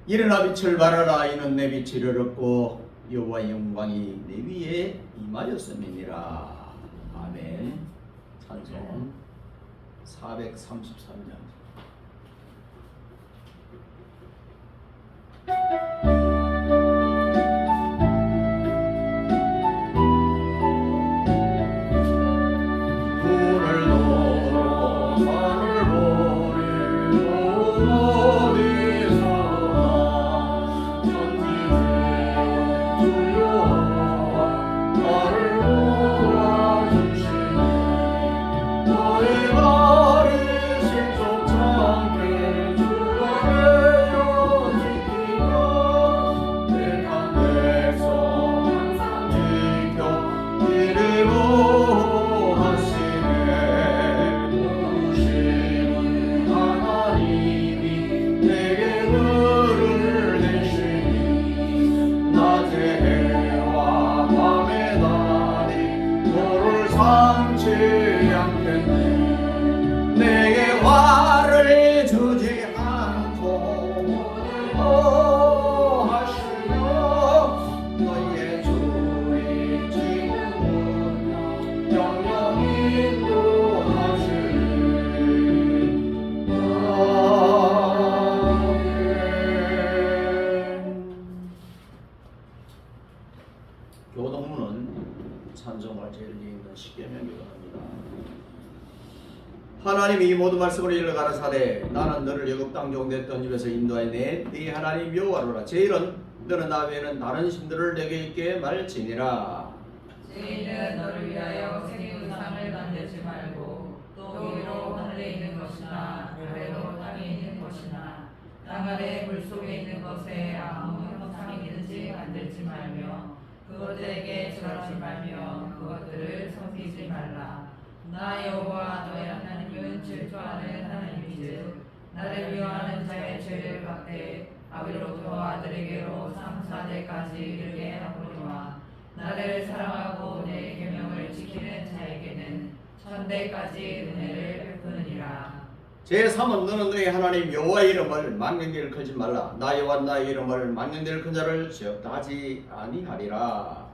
일어나 빛을 발하라. 이는 내 빛이 이르렀고 여호와의 영광이 내 위에 임하였음이니라. 아멘. 찬송 433장. 교동문은 찬송과 제일 있는 십계명 교동합니다. 하나님이 이 모든 말씀으로 일러 가라사대 나는 너를 애굽 땅 종됐던 집에서 인도하여 네 하나님 여호와로라. 제일은 너는 나 외에는 다른 신들을 내게 있게 말지니라. 제일은 너를 위하여 생긴 우상을 만들지 말고 또 위로 하늘에 있는 것이나 아래로 땅에 있는 것이나 땅 아래 물 속에 있는 것에 아무 형상이든지 만들지 말며 그것들에게 절하지 말며 그것들을 섬기지 말라. 나 여호와 너의 하나님은 질투하는 하나님이즉 나를 미워하는 자의 죄를 갚되 아비로부터 아들에게로 3,4대까지 이르게 하거니와 나를 사랑하고 내 계명을 지키는 자에게는 1,000대까지 은혜를 베푸느니라. 제3은 너는 너희 하나님 여호와의 이름을 만명대를 크지 말라. 나 여호와 나의 이름을 만명대를 큰 자를 지었다하지 아니하리라.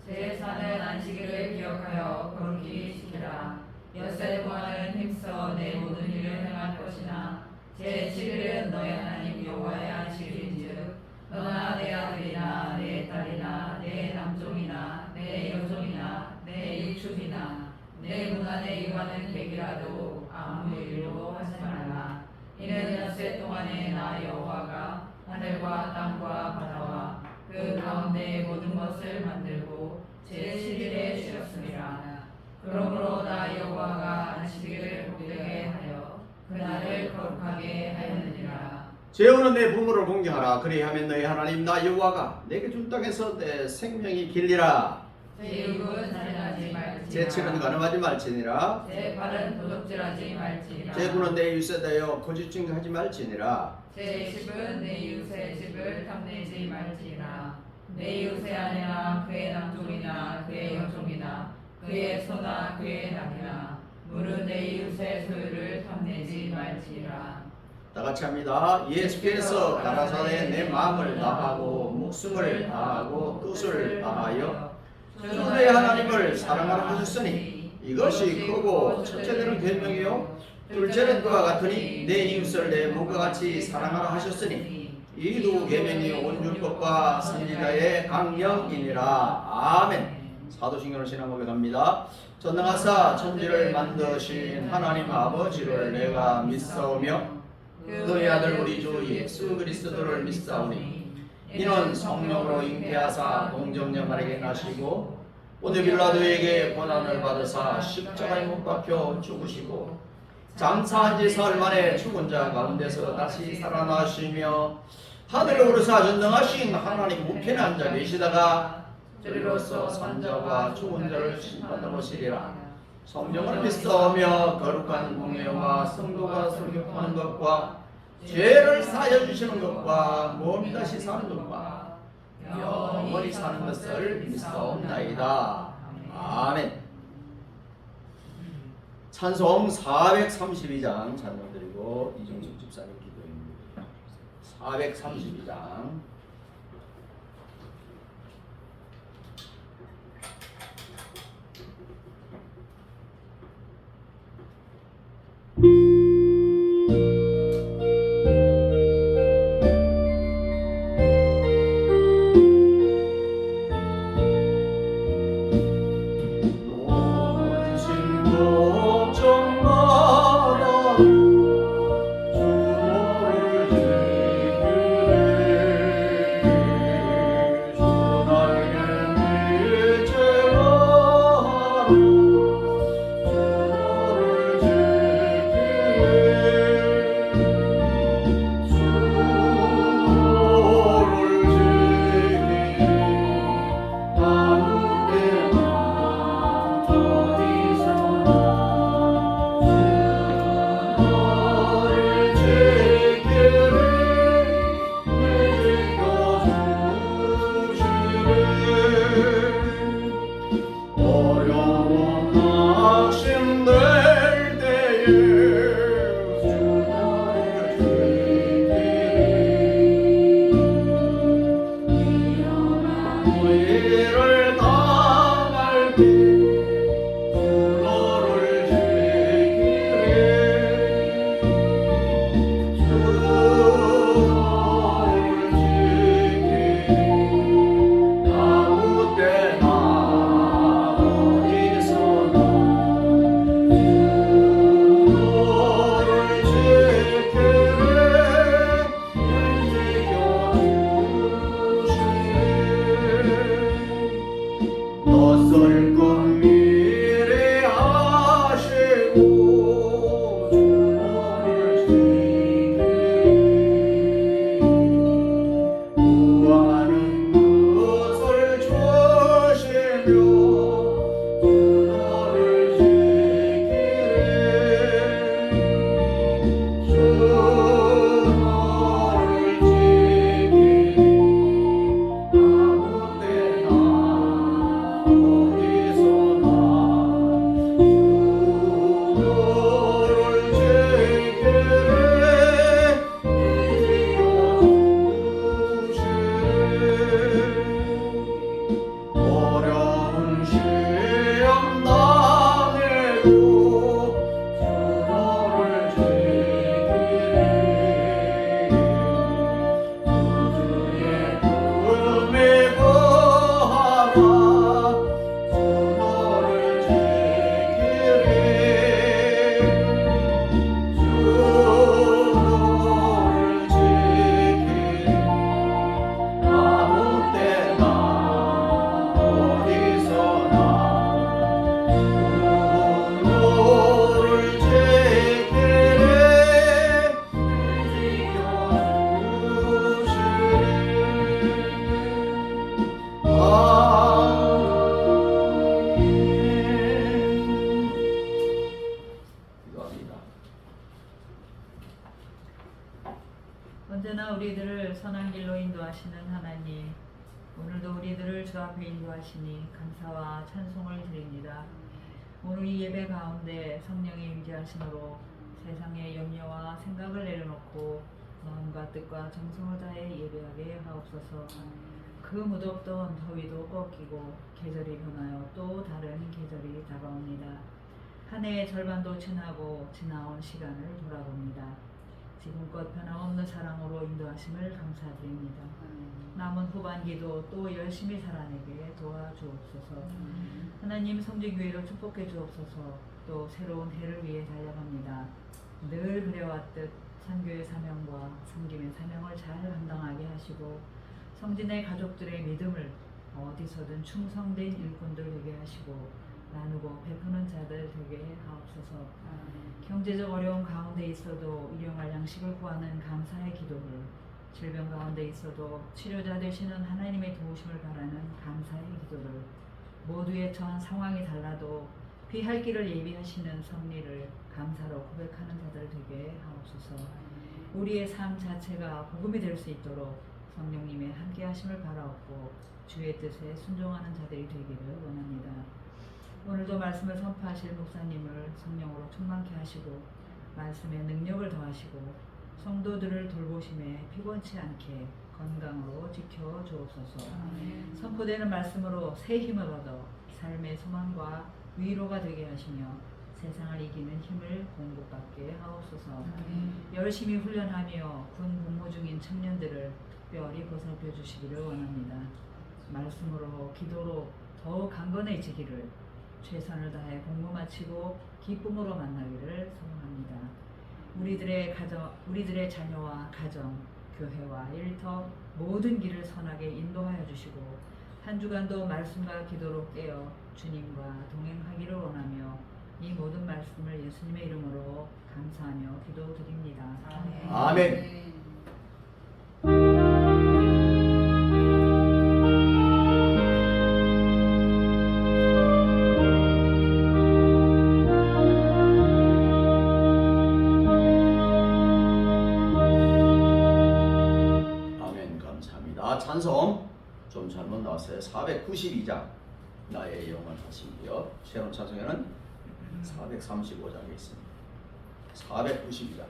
제4는 안식일을 기억하여 거룩히 지키라. 엿새 동안은 힘써 내 모든 일을 행할 것이나 제7일은 너의 하나님 여호와의 안식일인즉 너나 내 아들이나 내 딸이나 내 남종이나 내 여종이나 내 일축이나 내 문 안에 이관한 객이라도 아무 일도 하지 말라. 이는 엿새 동안에 나 여호와가 하늘과 땅과 바다와 그 가운데의 모든 것을 만들고 제7일에 쉬었습니다. 그러므로 나 여호와가 안식일을 복되게 하여 그날을 거룩하게 하였느니라. 제후는 내 부모를 공경하라. 그리하면 너희 하나님 나 여호와가 내게 준 땅에서 내 생명이 길리라. 제6은 살인하지 말지니라. 제7은 간음하지 말지니라. 제8은 도둑질하지 말지니라. 제9는 내 이웃에 대하여 거짓 증거하지 말지니라. 제10은 내 이웃의 집을 탐내지 말지니라. 내 이웃의 아내나 그의 남종이나 그의 여종이나 그의 소나 그의 낙이나 무릇 내 이웃의 소유를 탐내지 말지니라. 다 같이 합니다. 예수께서 가라사대 내 마음을 다하고 목숨을 다하고 뜻을 다하여 주 너의 하나님을 사랑하라 하셨으니 이것이 크고 첫째는 계명이요 둘째는 그와 같으니 내 이웃을 내 몸과 같이 사랑하라 하셨으니 이 두 계명이 온 율법과 선지자의 강령이니라. 아멘. 사도신경을 신앙 고백합니다. 전능하사 천지를 만드신 하나님 아버지를 내가 믿사오며 그의 아들 우리 주 예수 그리스도를 믿사오니 이는 성령으로 잉태하사 동정녀마리에 나시고 본디 빌라도에게 고난을 받으사 십자가에 못 박혀 죽으시고 장사한 지 사흘 만에 죽은 자 가운데서 다시 살아나시며 하늘에 오르사 전능하신 하나님 우편에 앉아 계시다가 저리로서 산자와 죽은 자를 심판하러 오시리라. 성령을 믿사오며 거룩한 공예와 성도가 설교하는 것과 죄를 사하여 주시는 것과 몸이 다시 사는 것과 영원히 사는 것을 믿사옵나이다. 아멘. 찬송 432장 찬송 드리고 이종숙 집사님 기도입니다. 432장. 언제나 우리들을 선한 길로 인도하시는 하나님, 오늘도 우리들을 주 앞에 인도하시니 감사와 찬송을 드립니다. 오늘 이 예배 가운데 성령의 임재하심으로 세상의 염려와 생각을 내려놓고 마음과 뜻과 정성을 다해 예배하게 하옵소서. 그 무덥던 더위도 꺾이고 계절이 변하여 또 다른 계절이 다가옵니다. 한 해의 절반도 지나고 지나온 시간을 돌아봅니다. 지금껏 변함없는 사랑으로 인도하심을 감사드립니다. 남은 후반기도 또 열심히 살아내게 도와주옵소서. 하나님 성지교회로 축복해 주옵소서. 또 새로운 해를 위해 달려갑니다. 늘 그래왔듯 선교의 사명과 섬김의 사명을 잘 감당하게 하시고 성진의 가족들의 믿음을 어디서든 충성된 일꾼들 되게 하시고 나누고 베푸는 자들 되게 하옵소서. 경제적 어려움 가운데 있어도 일용할 양식을 구하는 감사의 기도를, 질병 가운데 있어도 치료자 되시는 하나님의 도우심을 바라는 감사의 기도를, 모두의 처한 상황이 달라도 피할 길을 예비하시는 섭리를 감사로 고백하는 자들 되게 하옵소서. 우리의 삶 자체가 복음이 될 수 있도록 성령님의 함께하심을 바라옵고 주의 뜻에 순종하는 자들이 되기를 원합니다. 오늘도 말씀을 선포하실 목사님을 성령으로 충만케 하시고 말씀에 능력을 더하시고 성도들을 돌보심에 피곤치 않게 건강으로 지켜 주옵소서. 선포되는 말씀으로 새 힘을 얻어 삶의 소망과 위로가 되게 하시며 세상을 이기는 힘을 공급받게 하옵소서. 열심히 훈련하며 군 복무 중인 청년들을 특별히 보살펴 주시기를 원합니다. 말씀으로 기도로 더욱 강건해지기를, 최선을 다해 공부 마치고 기쁨으로 만나기를 소망합니다. 우리들의 자녀와 가정, 교회와 일터 모든 길을 선하게 인도하여 주시고 한 주간도 말씀과 기도로 깨어 주님과 동행하기를 원하며 이 모든 말씀을 예수님의 이름으로 감사하며 기도드립니다. 아멘. 아멘. 감사합니다. 찬송 좀 잘못 나왔어요. 492장 나의 영원 하신디요. 새로운 찬송에는 435장에 있습니다. 492장.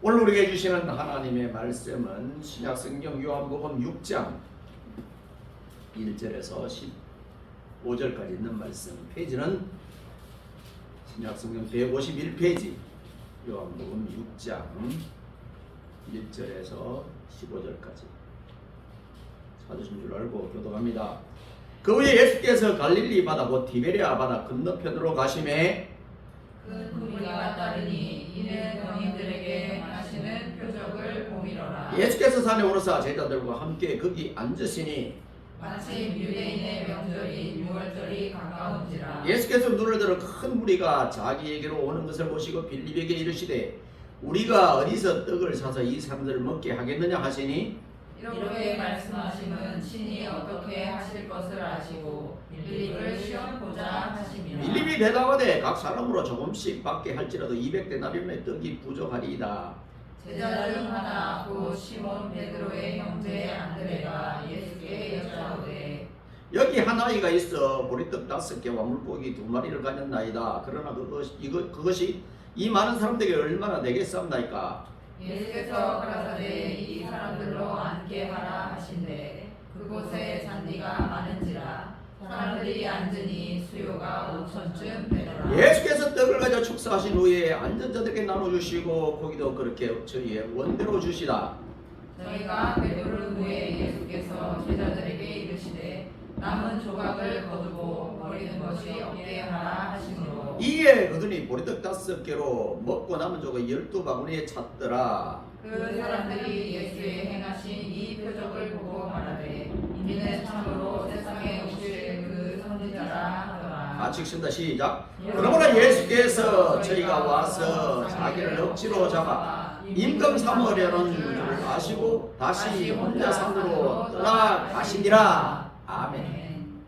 오늘 우리에게 주시는 하나님의 말씀은 신약성경 요한복음 6장 1절에서 15절까지 있는 말씀. 페이지는 신약성경 151페이지 요한복음 6장 1절에서 15절까지 찾으신 줄 알고 교독합니다. 그 후에 예수께서 갈릴리 바다 곧 디베랴 바다 건너편으로 가시매 큰 무리가 따르니 이는 병인들에게 하시는 표적을 보이러라. 예수께서 산에 오르사 제자들과 함께 거기 앉으시니 마침 유대인의 명절인 유월절이 가까운지라. 예수께서 눈을 들어 큰 무리가 자기에게로 오는 것을 보시고 빌립에게 이르시되 우리가 어디서 떡을 사서 이 사람들을 먹게 하겠느냐 하시니 이렇게 말씀하심은 친히 어떻게 하실 것을 아시고 빌립을 시험 보자 하심이라. 빌립이 대답하되 각 사람으로 조금씩 받게 할지라도 200데나리온의 떡이 부족하리이다. 제자 중 하나 곧 시몬 베드로의 형제 안드레가 예수께 여짜오되 여기 한 아이가 있어 보리떡 5개와 물고기 2마리를 가졌나이다. 그러나 그것이 이 많은 사람들에게 얼마나 되겠사옵나이까. 예수께서 가라사대 이 사람들로 앉게 하라 하신대 그곳에 잔디가 많은지라 사람들이 앉으니 수요가 5천쯤 되더라. 예수께서 떡을 가져 축사하신 후에 앉은 자들에게 나눠주시고 고기도 그렇게 저희의 원대로 주시다. 저희가 배부른 후에 예수께서 제자들에게 이르시되 남은 조각을 거두고 버리는 것이 없게 하라 하시므로 이에 그들이 보리떡 5개로 먹고 남은 조각 12바구니에 찼더라. 그 사람들이 예수의 행하신 같이 읽습니다. 시작. 그러므로 예수께서 저희가 와서 자기를 억지로 잡아 임금 삼으려는 줄 아시고 다시 혼자 산으로 떠나가시니라. 아멘.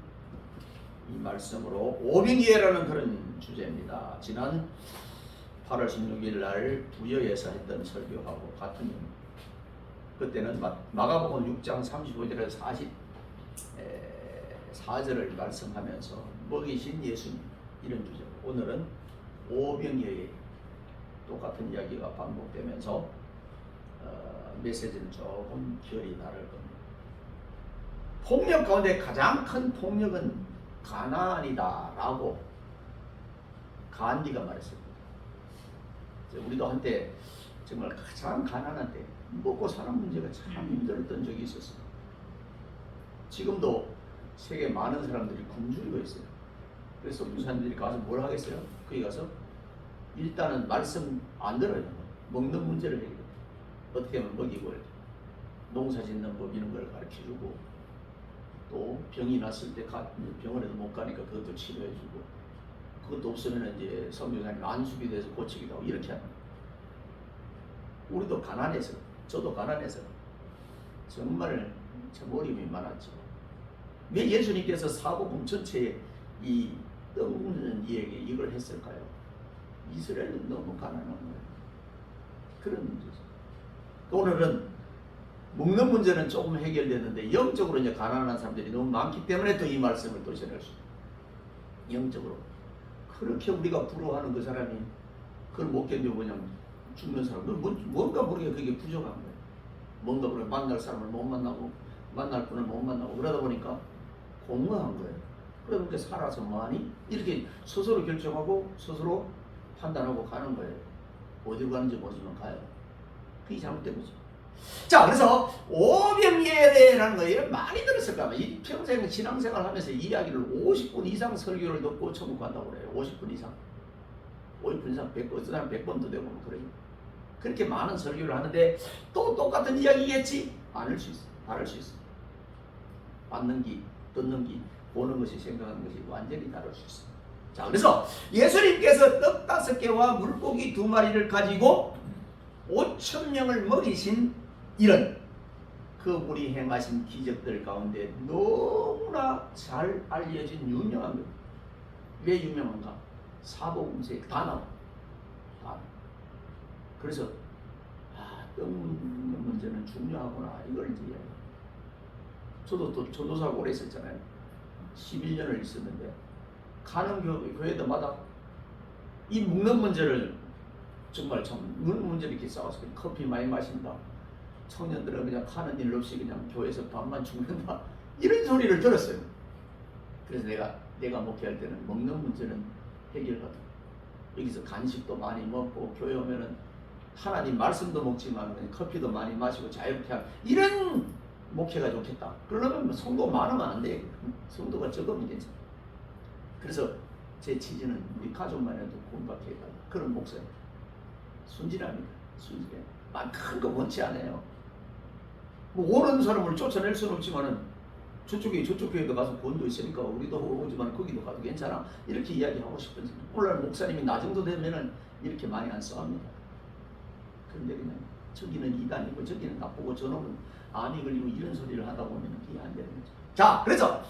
이 말씀으로 오병이어라는 그런 주제입니다. 지난 8월 16일 날 부여에서 했던 설교하고 같은 내용. 그때는 마가복음 6장 35절에서 44절을 말씀하면서 먹이신 예수님 이런 주제. 오늘은 오병이어의 똑같은 이야기가 반복되면서 메시지는 조금 결이 다를 겁니다. 폭력 가운데 가장 큰 폭력은 가난이다라고 간디가 말했습니다. 우리도 한때 정말 가장 가난한 때 먹고 사는 문제가 참 힘들었던 적이 있었어요. 지금도 세계 많은 사람들이 굶주리고 있어요. 그래서 무사님들이 가서 뭘 하겠어요? 거기 가서 일단은 말씀 안 들어요. 먹는 문제를 해결해요. 어떻게 하면 먹이고 농사 짓는 법 이런 걸 가르쳐주고 또 병이 났을 때 병원에도 못 가니까 그것도 치료해주고 그것도 없으면 이제 선교사님 안수비 돼서 고치기도 하고 이렇게 합니다. 우리도 가난해서 저도 가난해서 정말 참 어려움이 많았죠. 왜 예수님께서 사복음 전체에 이 떡 먹는 이에게 이걸 했을까요? 이스라엘은 너무 가난한 거예요. 그런 문제죠. 오늘은 먹는 문제는 조금 해결됐는데 영적으로 이제 가난한 사람들이 너무 많기 때문에 또 이 말씀을 또 전할 수 있어요. 영적으로 그렇게 우리가 부러워하는 그 사람이 그걸 못 견디고 그냥 죽는 사람, 뭔가 모르게 그게 부족한 거예요. 뭔가 모르게 만날 사람을 못 만나고 만날 분을 못 만나고 그러다 보니까 공허한 거예요. 그러니까 살아서 뭐하니? 이렇게 스스로 결정하고 스스로 판단하고 가는 거예요. 어디로 가는지 모르지만 가요. 그게 잘못된 거죠. 자, 그래서 오병이어라는 거예요. 많이 들었을 거야. 이 평생 신앙생활 하면서 이 이야기를 50분 이상 설교를 듣고 천국 간다고 그래요. 50분 이상. 50분 이상, 100번, 어떤 사람 100번도 되고 뭐 그래요. 그렇게 많은 설교를 하는데 또 똑같은 이야기겠지? 않을 수 있어. 다를 수 있어. 받는 기, 듣는 기, 보는 것이, 생각하는 것이 완전히 다를 수 있어. 자, 그래서 예수님께서 떡 5개와 물고기 2마리를 가지고 5,000명을 먹이신 이런 그분이 행하신 기적들 가운데 너무나 잘 알려진 유명한 것. 왜 유명한가? 사복음서에 다 나와. 그래서 떡 먹는 문제는 중요하구나 이걸 이제 저도 또 전도사고 오래 있었잖아요. 11년을 있었는데 가는 교회들마다 이 먹는 문제를 정말 참 먹는 문제를 이렇게 싸워서 커피 많이 마신다. 청년들은 그냥 하는 일 없이 그냥 교회에서 밥만 죽는다. 이런 소리를 들었어요. 그래서 내가 목회할 때는 먹는 문제는 해결하다. 여기서 간식도 많이 먹고 교회 오면은 하나님 말씀도 먹지만 커피도 많이 마시고 자유롭게 하는 이런 목회가 좋겠다. 그러려면 성도 많으면 안 돼. 성도가 적으면 괜찮아. 그래서 제 취지는 우리 가족만 해도 구원받게 해달라. 그런 목사님. 순진합니다. 순진해. 큰 거 원치 않아요. 뭐 오는 사람을 쫓아낼 수는 없지만은 저쪽 교회도 가서 구원도 있으니까 우리도 오지만 거기도 가도 괜찮아. 이렇게 이야기하고 싶은지. 오늘 목사님이 나 정도 되면은 이렇게 많이 안 싸웁니다. 그런데 그냥 저기는 이단이고 저기는 나쁘고 저놈은 암이 걸리고 이런 소리를 하다 보면 그게 안 되는 거죠. 자, 그래서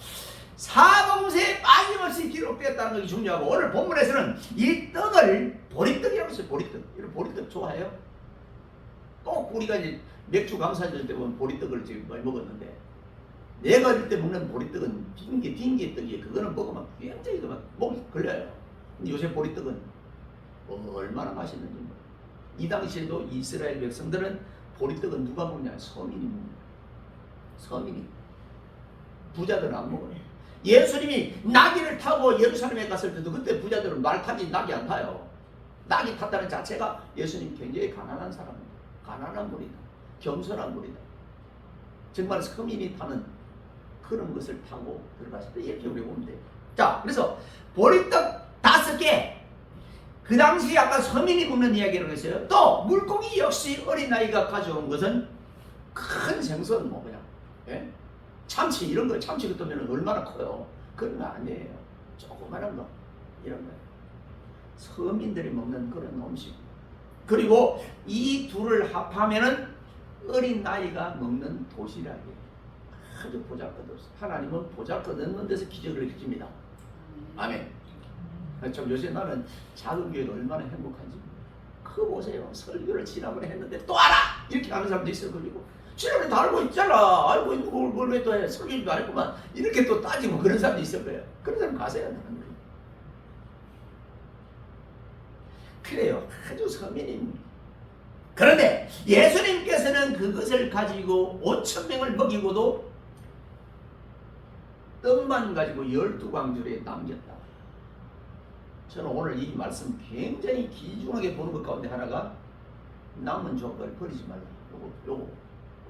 사복음서에 빠짐없이 기록되었다는 것이 중요하고 오늘 본문에서는 이 떡을 보리떡이라고 했어요. 보리떡. 이런 보리떡 좋아해요? 꼭 우리가 이제 맥주 감사절 때 보면 보리떡을 지금 많이 먹었는데 내가 어릴 때 먹는 보리떡은 빙계 떡이에요. 그거는 먹으면 굉장히 목이 걸려요. 근데 요새 보리떡은 얼마나 맛있는지 몰라요. 이 당시에도 이스라엘 백성들은 보리떡은 누가 먹냐? 서민이 먹는 서민이. 부자들은 안 먹어요. 예수님이 나귀를 타고 예루살렘에 갔을 때도 그때 부자들은 말 타지 나귀 안 타요. 나귀 탔다는 자체가 예수님 굉장히 가난한 사람입니다. 가난한 분이다. 겸손한 분이다. 정말 서민이 타는 그런 것을 타고 들어갔을 때 이렇게 우리가 보면 돼요. 자, 그래서 보리떡 5개. 그 당시 아까 서민이 먹는 이야기를 했어요. 또 물고기 역시 어린아이가 가져온 것은 큰 생선 뭐 그냥 참치 이런 거 참치 같으면 얼마나 커요. 그런 거 아니에요. 조그마한 거. 이런 거예요. 서민들이 먹는 그런 음식. 그리고 이 둘을 합하면은 어린 나이가 먹는 도시락이에요. 아주 보잘것없어. 하나님은 보잘것없는 데서 기적을 일으킵니다. 아멘. 참 요새 나는 작은 교회가 얼마나 행복한지. 그거 보세요. 설교를 지난번에 했는데 또 알아! 이렇게 하는 사람도 있어요. 그리고 지난번에 다 알고 있잖아. 알고 있는 걸 왜 또 해? 설교도 안 했구만. 이렇게 또 따지고 그런 사람도 있을 거예요. 그런 사람 가세요. 그래요. 아주 서민입니다. 그런데 예수님께서는 그것을 가지고 5,000명을 먹이고도 떡만 가지고 12광주리에 남겼다. 저는 오늘 이 말씀 굉장히 귀중하게 보는 것 가운데 하나가 남은 조각을 버리지 말라. 요거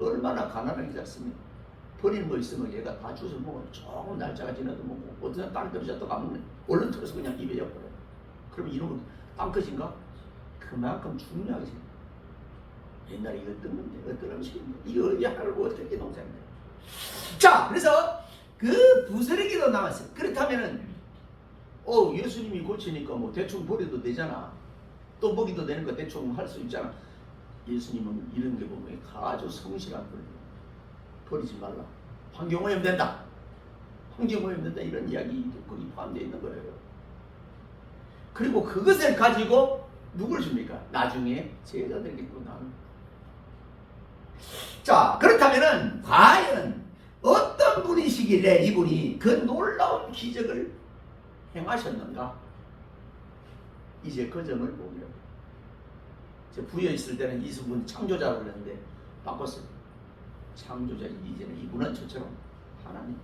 얼마나 가난하게 잤습니까? 버리는 거 있으면 얘가 다 주워 먹어. 조금 날짜가 지나도 먹고 어떤 사람 땅 떨어졌다 가면 얼른 털어서 그냥 입에 엮어요. 그러면 이놈은 땅 것인가? 그만큼 중요하게 생각해요. 옛날에 이거 뜯는데 어떤 음식인데 이거 약을 어떻게 농사인데. 자, 그래서 그 부스러기도 남았어요. 그렇다면은 예수님이 고치니까 뭐 대충 버려도 되잖아. 또 먹이도 되는 거 대충 할 수 있잖아. 예수님은 이런 게 보면 아주 성실한 분이에요. 버리지 말라. 환경오염 된다. 환경오염 된다. 이런 이야기도 거기 포함되어 있는 거예요. 그리고 그것을 가지고 누굴 줍니까? 나중에 제자들에게 또 나눕니다. 자, 그렇다면은 과연 어떤 분이시길래 이분이 그 놀라운 기적을 행하셨는가? 이제 그 점을 보면 제 부여 있을 때는 이수분 창조자라고 그랬는데 바꿨어요. 창조자. 이제는 이분은 저처럼 하나님.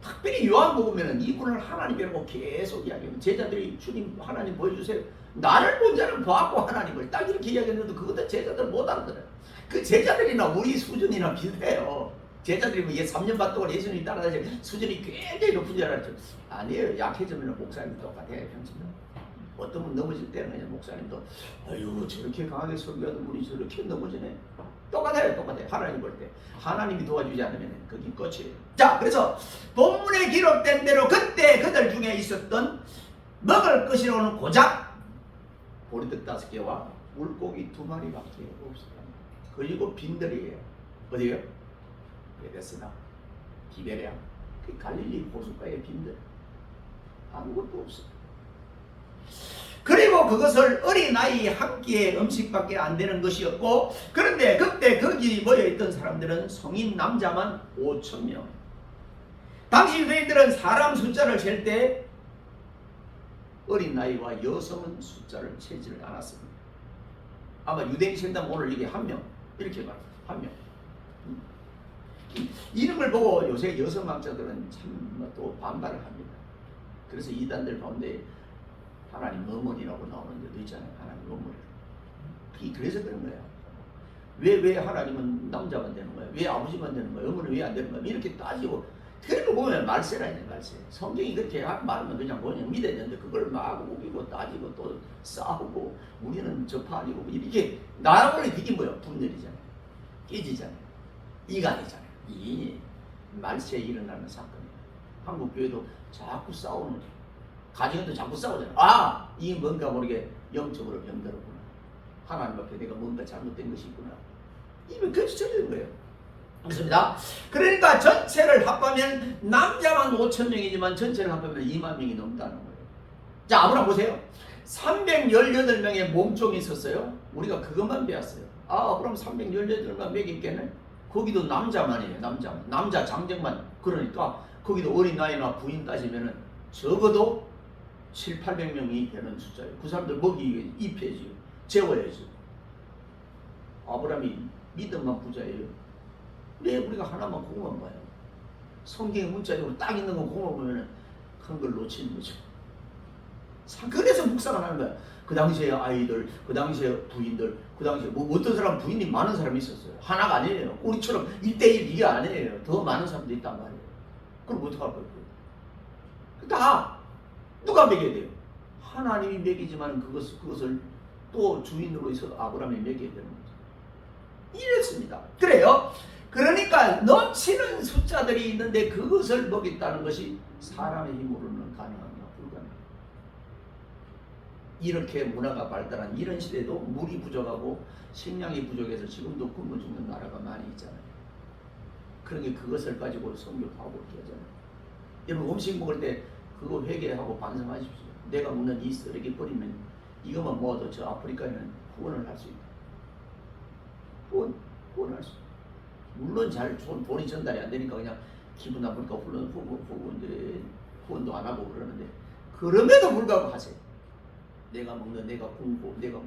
특별히 요한복음에는 이분을 하나님이라고 계속 이야기해요. 제자들이 주님 하나님 보여주세요. 나를 본 자는 보았고 하나님을 딱 이렇게 이야기했는데 그것도 제자들 못 알아들어요. 그 제자들이나 우리 수준이나 비슷해요. 제자들이 뭐 3년 반 동안 예수님 따라다니고 수준이 굉장히 높은 줄 알았죠. 아니에요. 약해지면 목사님 똑같아요. 형제들. 어떤 분 넘어질 때는 그냥 목사님도 아유 저렇게 강하게 설교하던 분이 저렇게 넘어지네. 똑같아요. 하나님 볼 때 하나님이 도와주지 않으면 거기 끝이에요. 자, 그래서 본문에 기록된 대로 그때 그들 중에 있었던 먹을 것이로는 고작 보리떡 5개와 물고기 2마리밖에 없었다. 그리고 빈들이에요. 어디요? 베데스다, 디베랴, 그 갈릴리 호숫가의 빈들. 아무것도 없어요. 그리고 그것을 어린아이 한 끼의 음식밖에 안 되는 것이었고, 그런데 그때 거기 모여있던 사람들은 성인 남자만 5,000명. 당시 유대인들은 사람 숫자를 잴 때 어린아이와 여성은 숫자를 채지를 않았습니다. 아마 유대인 셈다면 오늘 이게 1명 이렇게 말해요. 1명. 이런 걸 보고 요새 여성학자들은 참 또 반발을 합니다. 그래서 이단들 가운데 하나님 어머니라고 나오는 데도 있잖아요. 하나님 어머니. 그래서 그런 거예요. 왜 하나님은 남자만 되는 거예요? 왜 아버지만 되는 거예요? 어머니 왜 안 되는 거예요? 이렇게 따지고 그런 거 보면 말세라 있는 말세. 성경이 그렇게 말하면 그냥 믿어야 되는데 그걸 막 우기고 따지고 또 싸우고 우리는 저파 아니고 이렇게 나라고는 그게 뭐예요? 분열이잖아요. 깨지잖아요. 이간이잖아요. 이 말세에 일어나는 사건이에요. 한국 교회도 자꾸 싸우는, 가정도 자꾸 싸우잖아요. 이 뭔가 모르게 영적으로 병들었구나. 하나님 앞에 내가 뭔가 잘못된 것이 있구나. 이게 그렇게 쳐지는 거예요. 그렇습니다. 그러니까 전체를 합하면 남자만 5,000명이지만 전체를 합하면 2만 명이 넘다는 거예요. 자, 아브라함 보세요. 318명의 몸종이 있었어요. 우리가 그것만 배웠어요. 그럼 318만 먹이겠네. 거기도 남자만이에요. 남자 장정만. 그러니까 거기도 어린아이나 부인 따지면은 적어도 700~800명이 되는 숫자예요. 그 사람들 먹이기 위해 입혀야죠. 재워야죠. 아브라함이 믿음만 부자예요. 왜 우리가 하나만 공부한 거예요? 성경 문자적으로 딱 있는 거 공부하면 큰 걸 놓치는 거죠. 그래서 묵상을 하는 거야. 그 당시에 아이들, 그 당시에 부인들, 그 당시에 어떤 사람 부인이 많은 사람이 있었어요. 하나가 아니에요. 우리처럼 1:1 이게 아니에요. 더 많은 사람도 있단 말이에요. 그럼 어떡할 거예요? 다 누가 먹여야 돼요? 하나님이 먹이지만 그것을 또 주인으로 해서 아브라함이 먹여야 되는 거죠. 이랬습니다. 그래요. 그러니까 넘치는 숫자들이 있는데 그것을 먹였다는 것이 사람의 힘으로는 가능합니다. 불가능합니다. 이렇게 문화가 발달한 이런 시대도 물이 부족하고 식량이 부족해서 지금도 굶어 죽는 나라가 많이 있잖아요. 그러니 그것을 가지고 선교하고 이렇게 하잖아요. 여러분 음식 먹을 때 그거 회개하고 반성하십시오. 내가 먹는 이 쓰레기 버리면 이것만 모아도 저 아프리카에는 후원을 할 수 있다. 후원할 수 있다. 물론 잘 돈이 전달이 안 되니까 그냥 기분 나쁘니까 후원도 안 하고 그러는데 그럼에도 불구하고 하세요. 내가 먹는 내가 굶고 내가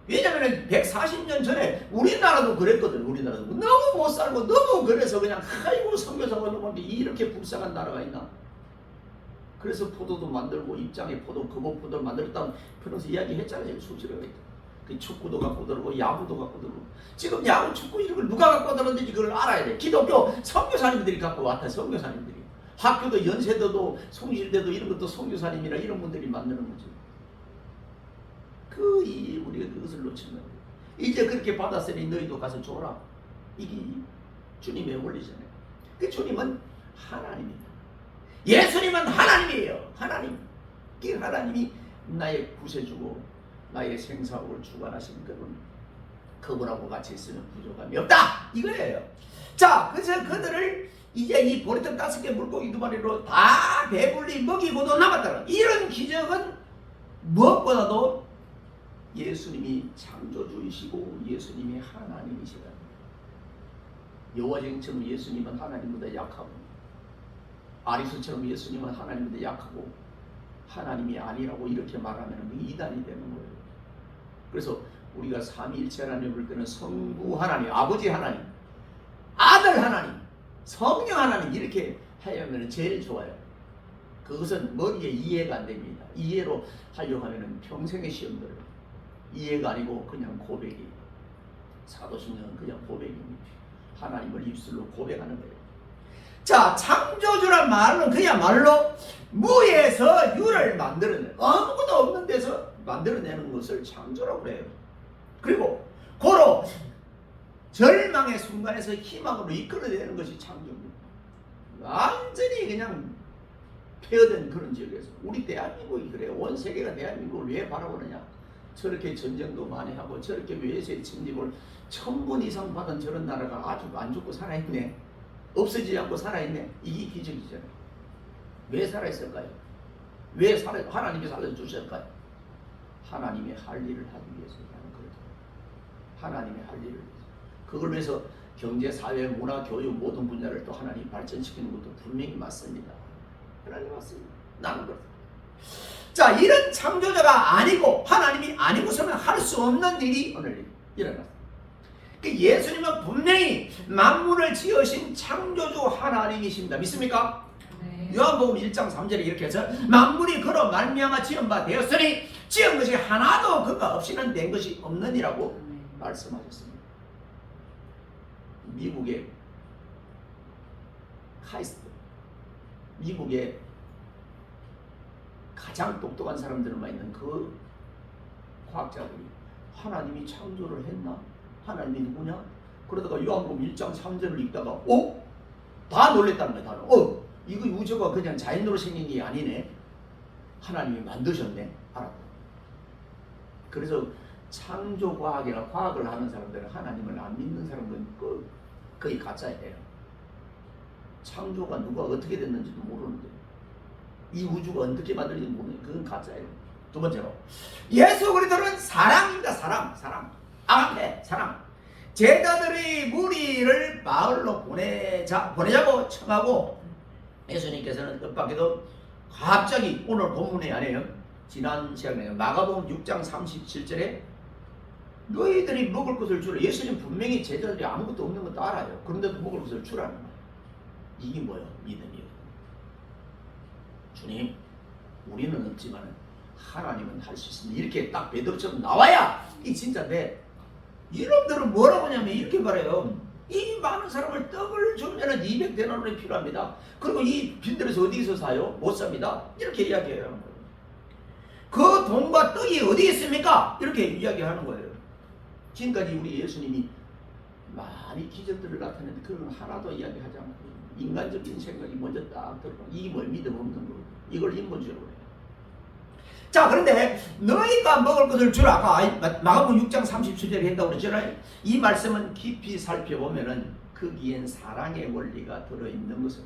왜냐면은 140년 전에 우리나라도 그랬거든. 우리나라도 너무 못 살고 너무 그래서 그냥 아이고 선교사가 넘었는데 이렇게 불쌍한 나라가 있나? 그래서 포도도 만들고 입장에 거목포도를 만들었다는 그러면서 이야기했잖아요. 수치로 그 축구도 갖고 들고 야구도 갖고 들고 지금 야구 축구 이런 걸 누가 갖고 들었는지 그걸 알아야 돼. 기독교 선교사님들이 갖고 왔다. 선교사님들이 학교도 연세대도 송실대도 이런 것도 선교사님이라 이런 분들이 만드는 거지. 우리가 그것을 놓치는 거예요. 이제 그렇게 받았으니 너희도 가서 줘라. 이게 주님의 원리잖아요. 그 주님은 하나님입니다. 예수님은 하나님이에요. 하나님. 그 하나님이 나의 구세주고 나의 생사복을 주관하신 그분하고 같이 있으면 부족함이 없다. 이거예요. 자, 그래서 그들을 이제 이 보리떡 5개 물고기 2마리로 다 배불리 먹이고도 남았다는 이런 기적은 무엇보다도 예수님이 창조주이시고 예수님이 하나님이시다. 여호와쟁처럼 예수님은 하나님보다 약하고 아리수처럼 예수님은 하나님보다 약하고 하나님이 아니라고 이렇게 말하면 이단이 되는 거예요. 그래서 우리가 삼위일체 하나님을 볼 때는 성부 하나님, 아버지 하나님, 아들 하나님, 성령 하나님 이렇게 하면 제일 좋아요. 그것은 머리에 이해가 안 됩니다. 이해로 하려고 하면 평생의 시험 들어요. 이해가 아니고 그냥 고백이. 사도신경은 그냥 고백입니다. 하나님을 입술로 고백하는 거예요. 자, 창조주란 말은 그야말로 무에서 유를 만들어내는, 아무것도 없는 데서 만들어내는 것을 창조라고 해요. 그리고 고로 절망의 순간에서 희망으로 이끌어내는 것이 창조입니다. 완전히 그냥 폐허된 그런 지역에서 우리 대한민국이 그래요. 온 세계가 대한민국을 왜 바라보느냐. 저렇게 전쟁도 많이 하고 저렇게 외세의 침입을 1000번 이상 받은 저런 나라가 아주 안 죽고 살아있네. 없어지지 않고 살아있네. 이게 기적이잖아요. 왜 살아있을까요? 왜 하나님이 살려주셨을까요? 하나님의 할 일을 하기 위해서 하는 거예요. 하나님의 할 일을 위해서. 그걸 위해서 경제, 사회, 문화, 교육 모든 분야를 또 하나님이 발전시키는 것도 분명히 맞습니다. 하나님 맞습니다. 나는 그렇다. 자, 이런 창조자가 아니고 하나님이 아니고서는 할 수 없는 일이 오늘 일어났습니다. 예수님은 분명히 만물을 지으신 창조주 하나님이십니다. 믿습니까? 네. 요한복음 1장 3절에 이렇게 해서 만물이 그로 말미암아 지은 바 되었으니 지은 것이 하나도 그가 없이는 된 것이 없느니라고 말씀하셨습니다. 미국의 카이스트, 미국의 가장 똑똑한 사람들만 있는 그 과학자들이 하나님이 창조를 했나? 하나님이 누구냐? 그러다가 요한복음 1장 3절을 읽다가 다 놀랬다는 거야. 이거 우주가 그냥 자연으로 생긴 게 아니네. 하나님이 만드셨네. 알았다. 그래서 창조과학이나 과학을 하는 사람들은 하나님을 안 믿는 사람들은 거의 가짜예요. 창조가 누가 어떻게 됐는지도 모르는데 이 우주가 어떻게 만들어진지 모르는데 그건 가짜예요. 두 번째로 예수 그리스도는 사랑입니다. 사랑. 아가페 사랑. 제자들이 무리를 마을로 보내자고 청하고 예수님께서는 뜻밖에도 갑자기 오늘 본문에 아니에요. 지난 시간에 마가복음 6장 37절에 너희들이 먹을 것을 주라. 예수님 분명히 제자들이 아무것도 없는 것도 알아요. 그런데도 먹을 것을 주라는 거예요. 이게 뭐예요? 믿음이에요. 주님, 우리는 없지만 하나님은 할 수 있습니다. 이렇게 딱 베드로처럼 나와야 이 진짜 돼. 이놈들은 뭐라고 하냐면 이렇게 말해요. 이 많은 사람을 떡을 주면 200데나리온이 필요합니다. 그리고 이 빈들에서 어디서 사요? 못 삽니다. 이렇게 이야기해요. 그 돈과 떡이 어디 있습니까? 이렇게 이야기하는 거예요. 지금까지 우리 예수님이 많이 기적들을 나타냈는데 그런 하나도 이야기하지 않고 인간적인 생각이 먼저 딱 들어가. 이게 뭘 믿음 없는 거고 이걸 인본주의로 해요. 자, 그런데 너희가 먹을 것을 주라. 아까 마가복음 6장 37절에 했다고 그러잖아요. 이 말씀은 깊이 살펴보면은 거기엔 사랑의 원리가 들어있는 것을,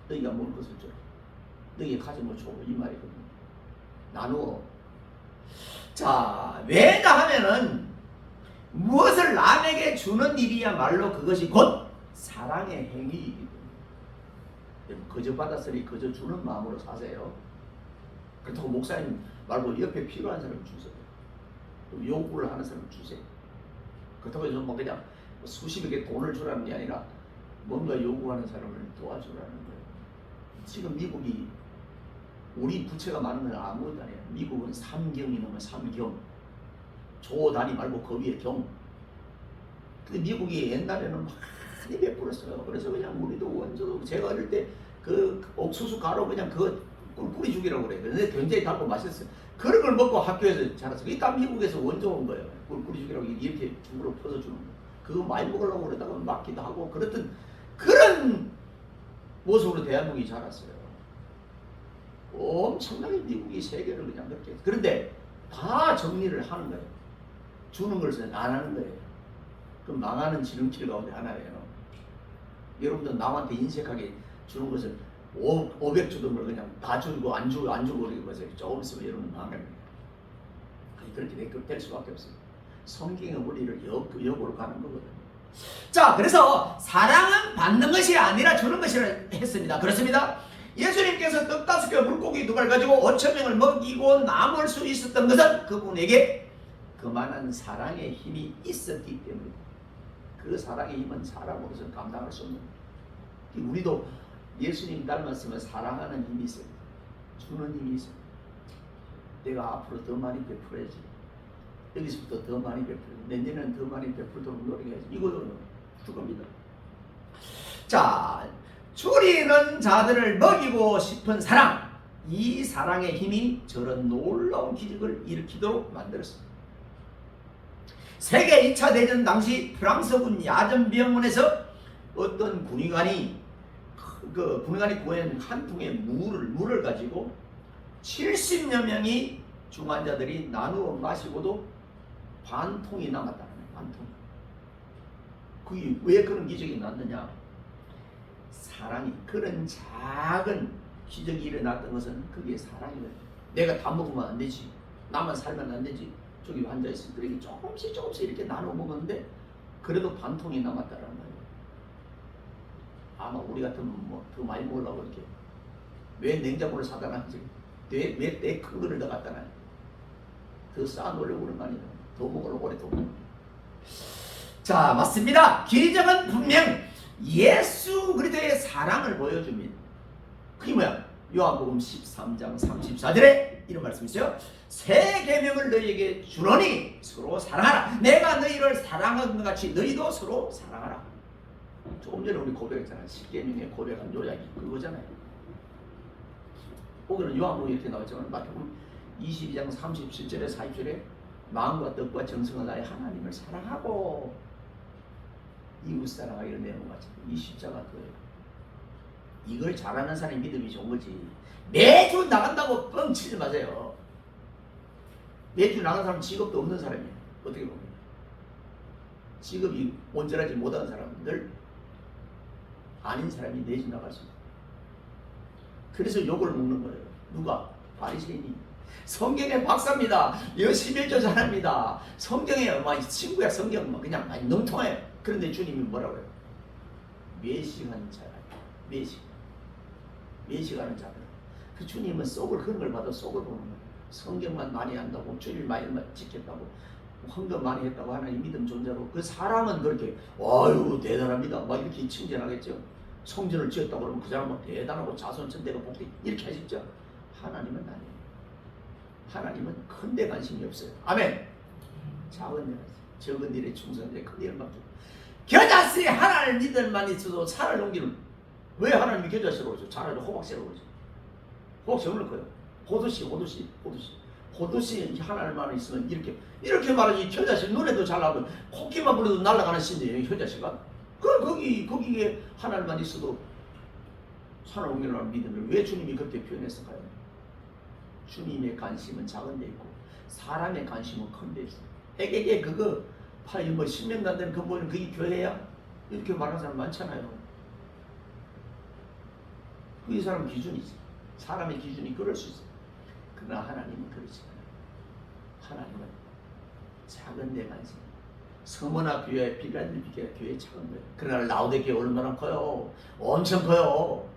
너희가 먹을 것을 주라. 너희가 가진 걸 주고, 이 말이거든요. 나누어. 자, 왜냐하면은 무엇을 남에게 주는 일이야말로 그것이 곧 사랑의 행위이기 때문에. 거저 받았으니 거저 주는 마음으로 사세요. 그렇다고 목사님 말고 옆에 필요한 사람 주세요. 요구를 하는 사람 주세요. 그렇다고 해서 뭐 그냥 수십에게 돈을 주라는 게 아니라 뭔가 요구하는 사람을 도와주라는 거예요. 지금 미국이 우리 부채가 많은 건 아무것도 아니에요. 미국은 3경이 넘어요. 3경. 조 단위 말고 그 위에 경. 그 미국이 옛날에는 많이 베풀었어요. 그래서 그냥 우리도 원조도 제가 어릴 때 그 옥수수 가루 그냥 그 꿀꿀이 죽이라고 그래요. 근데 굉장히 달고 맛있어요. 그런 걸 먹고 학교에서 자랐어요. 이게 다 미국에서 원조 온 거예요. 꿀꿀이 죽이라고 이렇게 죽으로 퍼서 주는 거. 그거 많이 먹으려고 그러다가 맞기도 하고 그랬던 그런 모습으로 대한민국이 자랐어요. 엄청나게 미국이 세계를 그냥 그렇게 했어요. 그런데 다 정리를 하는 거예요. 주는 것을 안 하는 거예요. 그럼 망하는 지름길 가운데 하나예요. 여러분들 남한테 인색하게 주는 것을 500 주던 걸 그냥 다 주고 안 주고 그러고 해서 조금 있으면 여러분 망합니다. 그렇게 될 수밖에 없어요. 성경의 원리를 역으로 가는 거거든요. 자, 그래서 사랑은 받는 것이 아니라 주는 것이라 했습니다. 그렇습니다. 예수님께서 떡 5개 물고기 2발 가지고 5,000명을 먹이고 남을 수 있었던 것은 그분에게 그만한 사랑의 힘이 있었기 때문에, 그 사랑의 힘은 사람으로서 감당할 수 없는 거예요. 우리도 예수님 닮았으면 사랑하는 힘이 있어요. 주는 힘이 있어요. 내가 앞으로 더 많이 베풀어야지. 여기서부터 더 많이 베풀어야지. 내년에는 더 많이 베풀도록 노력해야지. 이거는 그겁니다. 자, 줄이는 자들을 먹이고 싶은 사랑, 이 사랑의 힘이 저런 놀라운 기적을 일으키도록 만들었습니다. 세계 2차 대전 당시 프랑스군 야전병원에서 어떤 군의관이 구한 한 통의 물을 가지고 70여 명이 중환자들이 나누어 마시고도 반 통이 남았다는 거예요. 반 통. 그게 왜 그런 기적이 났느냐? 사랑이, 그런 작은 기적이 일어났던 것은 그게 사랑이거든요. 내가 다 먹으면 안 되지. 나만 살면 안 되지. 저기 앉아있으면 그렇게 조금씩 이렇게 나눠 먹었는데 그래도 반 통이 남았다는 거예요. 아마 우리 같으면 뭐 더 많이 먹으려고 이렇게. 왜 냉장고를 사다 놨지? 왜 큰 거를 더 갖다 놔요? 더 쌓아놓으려고 그런 거 아니에요. 더 먹으려고 그래, 더 먹으려고. 자, 맞습니다. 기적은 분명 예수 그리스도의 사랑을 보여줍니다. 그게 뭐야? 요한복음 13장 34절에 이런 말씀이 있어요. 새 계명을 너희에게 주노니 서로 사랑하라. 내가 너희를 사랑한 것 같이 너희도 서로 사랑하라. 조금 전에 우리 고백했잖아요. 10계명의 고백한 요약이 그거잖아요. 오늘은 요한복음 이렇게 나왔지만 마태복음 22장 37절에 40절에 마음과 뜻과 정성을 다해 하나님을 사랑하고 이웃 사랑하기를 내놓은 것 같이 이 십자가 그거예요. 이걸 잘하는 사람이 믿음이 좋은 거지. 매주 나간다고 뻥치지 마세요. 매주 나간 사람은 직업도 없는 사람이에요. 어떻게 보면 직업이 온전하지 못한 사람들 아닌 사람이 매주 나갈 수 있어요. 그래서 욕을 먹는 거예요. 누가? 바리새인이. 성경의 박사입니다. 열심히 잘합니다. 성경에 친구야. 성경 뭐 그냥 많이 능통해요. 그런데 주님이 뭐라고 해요? 매식하는 자라. 매식하는 자들. 그 주님은 속을 그런 걸 봐도 속을 보는 거예요. 성경만 많이 한다고, 주일 많이 지켰다고, 헌금 많이 했다고 하나님 믿음 존재로 그 사람은 그렇게 아유 대단합니다. 막 이렇게 칭찬하겠죠. 성전을 지었다고 그러면 그 사람은 대단하고 자손천대가 복되고 이렇게 하시죠. 하나님은 아니에요. 하나님은 큰 데 관심이 없어요. 아멘. 작은 데 적은 일에 충성돼 큰 일을 맡기고 겨자씨 하나를 믿을 만 있어도 차를 옮기는. 왜 하나님이 겨자씨로 그러죠? 차라리 호박씨로 그러죠. 호박씨 없는 거예요. 호두씨 하나만 있으면 이렇게 말하지. 겨자씨 눈에도 잘 나고 코끼만 불어도 날아가는 신이에요. 겨자씨가. 그럼 거기에 하나만 있어도 산을 옮기려는 믿음을 왜 주님이 그렇게 표현했을까요? 주님의 관심은 작은 데 있고 사람의 관심은 큰 데 있어. 에게게 그거 뭐 10명 안 되는 그 보이는 그게 교회야? 이렇게 말하는 사람 많잖아요. 그 사람 기준이지. 사람의 기준이 그럴 수 있어. 그러나 하나님은 그렇지 않아요. 하나님은 작은 데 관심. 서머나 교회 필라델피아 교회 작은 거예요. 그러나 라오디게아 얼마나 커요? 엄청 커요.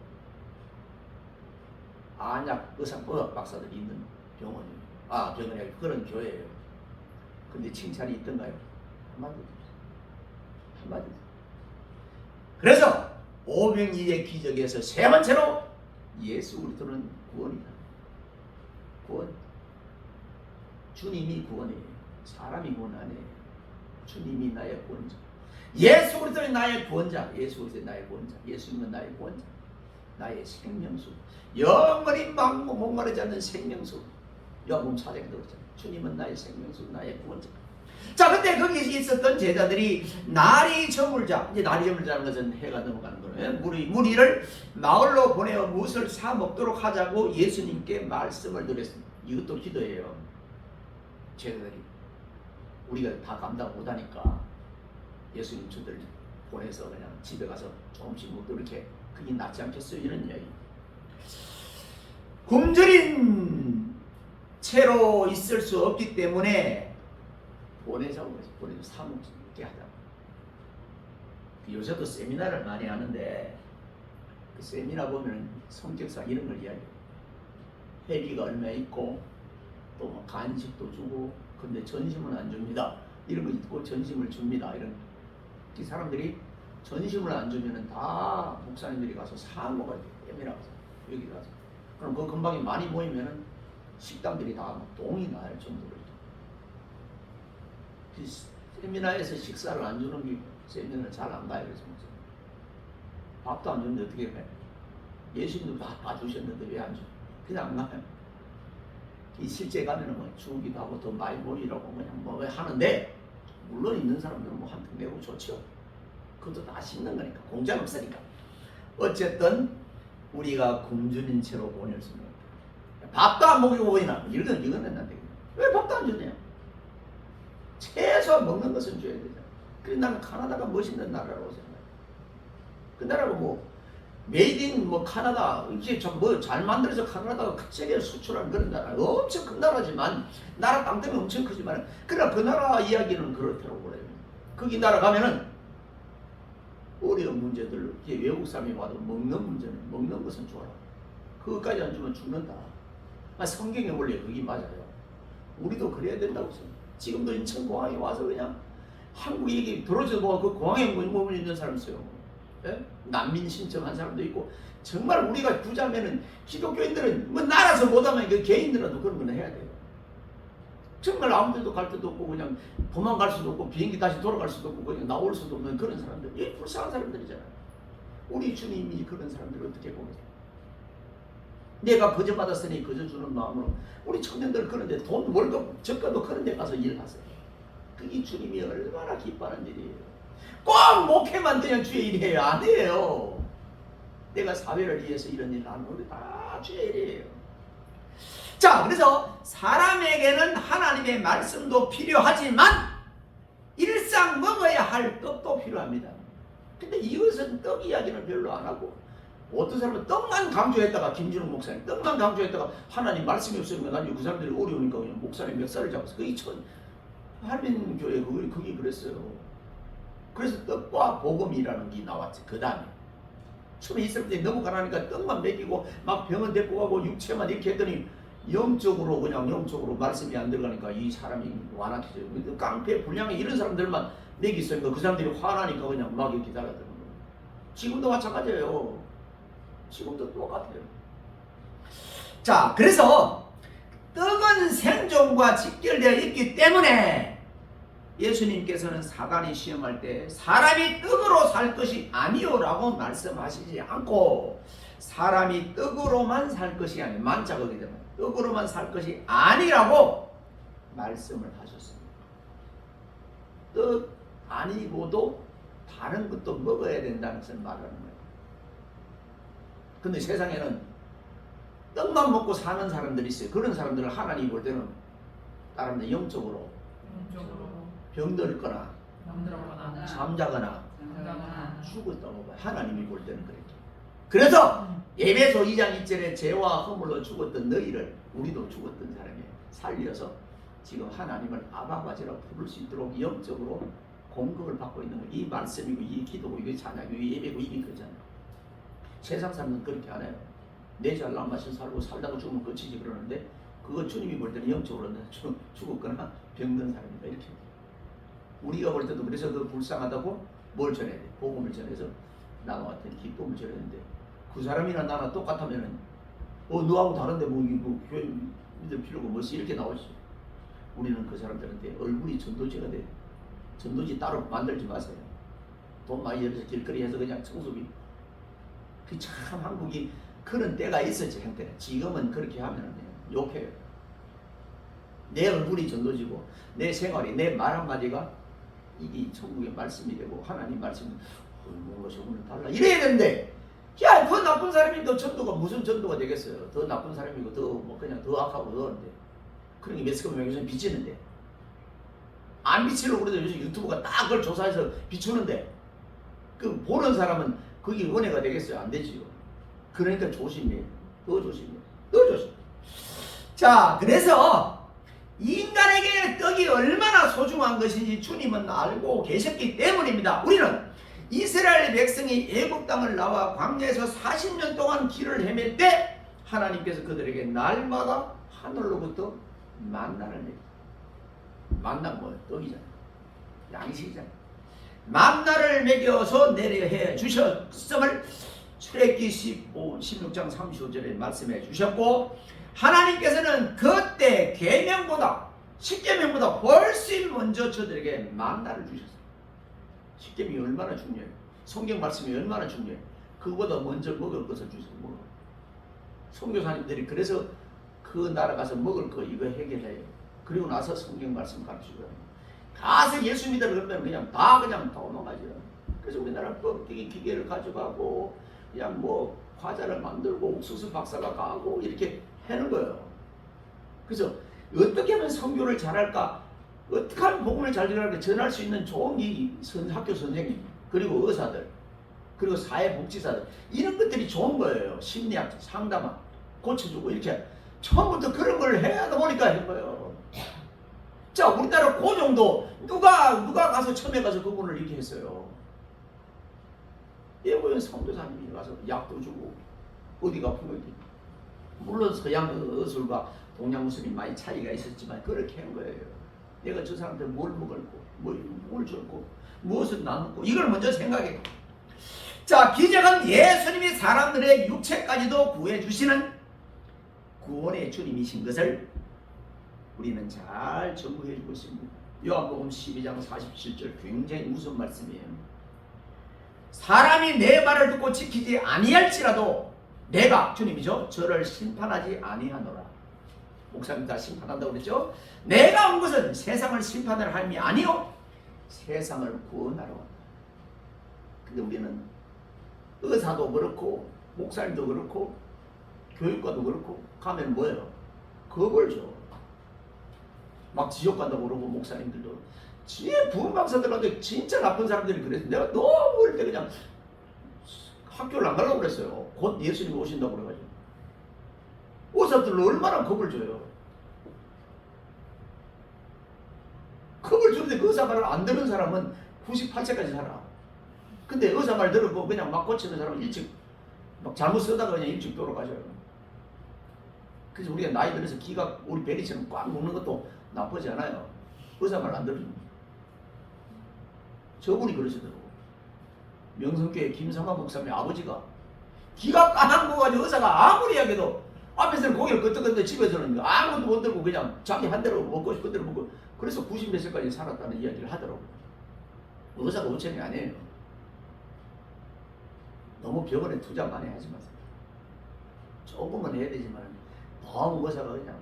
안약 의학 박사들이 있는 병원이에요. 병원이 아니고 그런 교회예요. 근데 칭찬이 있던가요? 한마디도 없어요. 한마디도 없어요. 그래서 오병이의 기적에서 세 번째로 예수 그리스도는 구원이다. 구원. 주님이 구원이에요. 사람이 구원 아니에요. 주님이 나의 구원자. 예수 그리스도는 나의 구원자. 예수 그리스도는 나의 구원자. 예수님은 나의 구원자. 나의 생명수. 영원히 목마르지 않는 생명수. 요한복음 4장에 들었잖아요. 주님은 나의 생명수, 나의 구원자. 자, 근데 거기에 있었던 제자들이 날이 저물자. 이제 날이 저물자는 것은 해가 넘어가는 거예요. 무리를 마을로 보내어 무엇을 사 먹도록 하자고 예수님께 말씀을 드렸습니다. 이것도 기도예요. 제자들이 우리가 다 감당 못하니까 예수님 저들 보내서 그냥 집에 가서 조금씩 먹도록 이렇게 그게 낫지 않겠어요? 이런 이야기. 굶주린 채로 있을 수 없기 때문에 보내자고 해서 보내서 사 먹게 하자. 요새도 세미나를 많이 하는데 그 세미나 보면 성격상 이런 걸 이야기해요. 회비가 얼마 있고 또 뭐 간식도 주고 근데 전심은 안 줍니다. 이런 거 있고 전심을 줍니다. 이런 이 사람들이 전심을 안 주면은 다 목사님들이 가서 사 먹어야 돼요. 세미나 가서 여기 가서. 그럼 그 근방에 많이 모이면은 식당들이 다 동이 날 정도로. 세미나에서 식사를 안 주는 게 세미나를 잘 안 가요. 그래서 밥도 안 주는데 어떻게 해? 예수님도 다 봐주셨는데 왜 안 줘? 그냥 안 가요. 이 실제 가면은 뭐 주기도 하고 더 많이 모이라고 그냥 뭐 하는데 물론 있는 사람들은 뭐 한 푼 내고 좋죠. 그것도 다 씹는 거니까 공장 없으니까. 어쨌든 우리가 굶주린 채로 보낼 수는 없다. 밥도 안 먹이고 보이나? 이거는 안 되겠네. 왜 밥도 안 주냐? 최소한 먹는 것은 줘야 되잖아. 그래서 나는 카나다가 멋있는 나라라고 생각해. 그 나라가 뭐 메이드 인 뭐 카나다 이게 뭐 잘 만들어서 카나다가 세계에 수출하는 그런 나라 엄청 큰 나라지만 나라 땅 때문에 엄청 크지만 그러나 그 나라 이야기는 그렇다고 그래요. 거기 나라 가면은 어려운 문제들 외국 사람이 와도 먹는 문제는 먹는 것은 좋아요. 그것까지 안 주면 죽는다. 성경에 원래 그게 맞아요. 우리도 그래야 된다고 생각해요. 지금도 인천공항에 와서 그냥 한국 얘기 들어줘도 그 공항에 머물고 있는 사람 있어요. 예? 난민 신청한 사람도 있고 정말 우리가 부자면은 기독교인들은 뭐 나라서 못하면 그 개인들라도 그런 건 해야 돼요. 정말 아무 데도 갈 데도 없고 그냥 도망갈 수도 없고 비행기 다시 돌아갈 수도 없고 그냥 나올 수도 없는 그런 사람들. 이 불쌍한 사람들이잖아요. 우리 주님이 그런 사람들을 어떻게 보겠어요? 내가 거저 받았으니 거저 주는 마음으로 우리 청년들 그런데 돈 월급 적가도 그런 데 가서 일하세요. 그게 주님이 얼마나 기뻐하는 일이에요. 꼭 목회만 그냥 주의 일이에요. 아니에요. 내가 사회를 위해서 이런 일을 하는 우리 다 주의 일이에요. 자, 그래서 사람에게는 하나님의 말씀도 필요하지만 일상 먹어야 할 떡도 필요합니다. 근데 이것은 떡 이야기는 별로 안 하고 어떤 사람은 떡만 강조했다가 김준호 목사님 떡만 강조했다가 하나님 말씀이 없으면 나중에 그 사람들이 어려우니까 그냥 목사님 몇 살을 잡았어. 그게 한민교회 그게 그랬어요. 그래서 떡과 복음이라는 게 나왔지. 그 다음에 처음에 있을 때 너무 가난하니까 떡만 먹이고 막 병원 데리고 가고 육체만 이렇게 했더니 영적으로 그냥 영적으로 말씀이 안 들어가니까 이 사람이 완악해져요. 깡패 불량해 이런 사람들만 먹이니까 그 사람들이 화나니까 그냥 막 이렇게 달아드는 거예요. 지금도 마찬가지예요. 지금도 똑같아요. 자, 그래서 떡은 생존과 직결되어 있기 때문에 예수님께서는 사단이 시험할 때 사람이 떡으로 살 것이 아니오라고 말씀하시지 않고 사람이 떡으로만 살 것이 아니라 만자거기 때문에 떡으로만 살 것이 아니라고 말씀을 하셨습니다. 떡 아니고도 다른 것도 먹어야 된다는 것을 말하는 거예요. 근데 세상에는 떡만 먹고 사는 사람들이 있어요. 그런 사람들을 하나님이 볼 때는 다른 영적으로 영적으로 병들거나 병들거나 잠자거나 잠자거나 죽었다고 봐요. 하나님이 볼 때는 그렇게. 그래서 에베소 2장 2절에 죄와 허물로 죽었던 너희를 우리도 죽었던 사람이 살려서 지금 하나님을 아바바지라고 부를 수 있도록 영적으로 공급을 받고 있는 거예요. 이 말씀이고 이 기도고 이게 찬양이고 이 예배고 이게 그잖아요. 세상 사람은 그렇게 안 해요. 내 잘난 맛이 살고 살다가 죽으면 끝이지 그러는데 그거 주님이 볼 때는 영적으로 죽었거나 병든 사람이다 이렇게. 우리가 볼 때도 그래서 그 불쌍하다고 뭘 전해야 돼? 복음을 전해서 나와 같은 기쁨을 전했는데 그 사람이나 나나 똑같으면은 너하고 다른데 뭐 이거 교회 믿을 필요가 뭐지 이렇게 나오지. 우리는 그 사람들한테 얼굴이 전도지가 돼. 전도지 따로 만들지 마세요. 돈 많이 들여서 길거리 해서 그냥 청소비. 그 참 한국이 그런 때가 있었지 한때는. 지금은 그렇게 하면 욕해요. 내 얼굴이 전도지고 내 생활이 내 말 한마디가 이게 천국의 말씀이 되고 하나님 말씀이 뭔가 저거는 달라 이래야 되는데 야 더 나쁜 사람이 더 전도가 무슨 전도가 되겠어요. 더 나쁜 사람이고 더 뭐 그냥 더 악하고 더한데 그런 게 매스컴에 요즘 비치는데 안 비치려고 그래도 요즘 유튜브가 딱 그걸 조사해서 비추는데 그 보는 사람은 그게 은혜가 되겠어요? 안 되지요. 그러니까 조심해. 더 조심해. 더 조심. 자, 그래서 인간에게 떡이 얼마나 소중한 것인지 주님은 알고 계셨기 때문입니다. 우리는 이스라엘 백성이 애국 땅을 나와 광야에서 40년 동안 길을 헤맬 때 하나님께서 그들에게 날마다 하늘로부터 만나를 내려. 만나는 뭐예요? 떡이잖아요. 양식이잖아요. 만나를 먹여서 내려해 주셨음을 출애굽기 16장 35절에 말씀해 주셨고 하나님께서는 그때 계명보다 10계명보다 훨씬 먼저 저들에게 만나를 주셨어요. 10계명이 얼마나 중요해요. 성경 말씀이 얼마나 중요해요. 그거보다 먼저 먹을 것을 주셔서 먹어. 선교사님들이 그래서 그 나라 가서 먹을 거 이거 해결해요. 그리고 나서 성경 말씀 가르치고요. 가서 예수 믿으러 그러면 그냥 다 도망가죠. 그래서 우리나라 껍데기 기계를 가져가고 그냥 뭐 과자를 만들고 옥수수 박사가 가고 이렇게 하는 거예요. 그래서 어떻게 하면 선교를 잘할까? 어떻게 하면 복음을 잘 전할 수 있는 좋은 이 학교 선생님 그리고 의사들 그리고 사회복지사들 이런 것들이 좋은 거예요. 심리학 상담학 고쳐주고 이렇게 처음부터 그런 걸 해야 보니까 하는 거예요. 자, 우리나라 고종도 누가 가서 처음에 가서 그분을 이렇게 했어요. 예고연 선교사님이 가서 약도 주고 어디가 아프면 물론 서양 의술과 동양 의술이 많이 차이가 있었지만 그렇게 한 거예요. 내가 저 사람들 뭘 먹을고 뭘 줬고 무엇을 나눴고 이걸 먼저 생각해. 자, 기적은 예수님이 사람들의 육체까지도 구해주시는 구원의 주님이신 것을 우리는 잘 전부해주고 있습니다. 요한복음 12장 47절 굉장히 무서운 말씀이에요. 사람이 내 말을 듣고 지키지 아니할지라도 내가 주님이죠. 저를 심판하지 아니하노라. 목사님 다 심판한다고 그랬죠. 내가 온 것은 세상을 심판할 함이 아니요 세상을 구원하러 왔다. 근데 우리는 의사도 그렇고 목사님도 그렇고 교육과도 그렇고 가면 뭐예요? 겁을 줘. 막 지옥 간다고 그러고 목사님들도 지혜 부흥 강사들한테 진짜 나쁜 사람들이 그랬어요. 내가 너무 어릴 때 그냥 학교를 안 가려고 그랬어요. 곧 예수님이 오신다고 그래가지고 의사들은 얼마나 겁을 줘요. 겁을 주는데 그 의사 말을 안 듣는 사람은 98세까지 살아. 근데 의사 말 들었고 그냥 막 고치는 사람은 일찍 막 잘못 쓰다가 그냥 일찍 돌아가셔요. 그래서 우리가 나이 들어서 기가 우리 베리처럼 꽉 먹는 것도 나쁘지 않아요. 의사 말 안 들으면. 저분이 그러시더라고. 명성교회 김성환 목사님의 아버지가 기가 꽉 먹어가지고 의사가 아무리 이야기해도 앞에서는 고개를 끄덕끄덕 집에서는 아무것도 못 들고 그냥 자기 한 대로 먹고 싶은 대로 먹고 그래서 90몇 세까지 살았다는 이야기를 하더라고요. 의사가 우체이 아니에요. 너무 병원에 투자 많이 하지 마세요. 조금은 해야 되지만 너무 의사가 그냥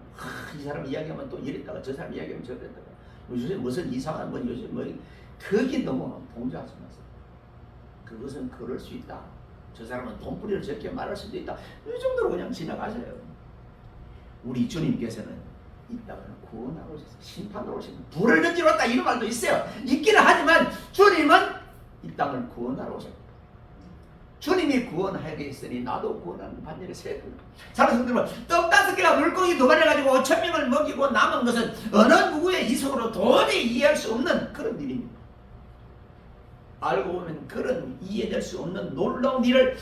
이 사람 이야기하면 또 이랬다가 저 사람 이야기하면 저랬다가 요새 무슨 이상한 건 요즘 뭐 그게 너무 동조하지 마세요. 그것은 그럴 수 있다. 저 사람은 돈뿌리를 적게 말할 수도 있다. 이 정도로 그냥 지나가세요. 우리 주님께서는 이 땅을 구원하러 오셨어요. 심판하러 오셨어요. 불을 던지러 왔다 이런 말도 있어요. 있기는 하지만 주님은 이 땅을 구원하러 오셨어요. 주님이 구원하게 했으니 나도 구원하는 반열에 서야 된다. 사랑하는 성도들, 떡 5개와 물고기 2마리 가지고 5,000명을 먹이고 남은 것은 어느 누구의 이성으로 도저히 이해할 수 없는 그런 일입니다. 알고 보면 그런 이해될 수 없는 놀라운 일을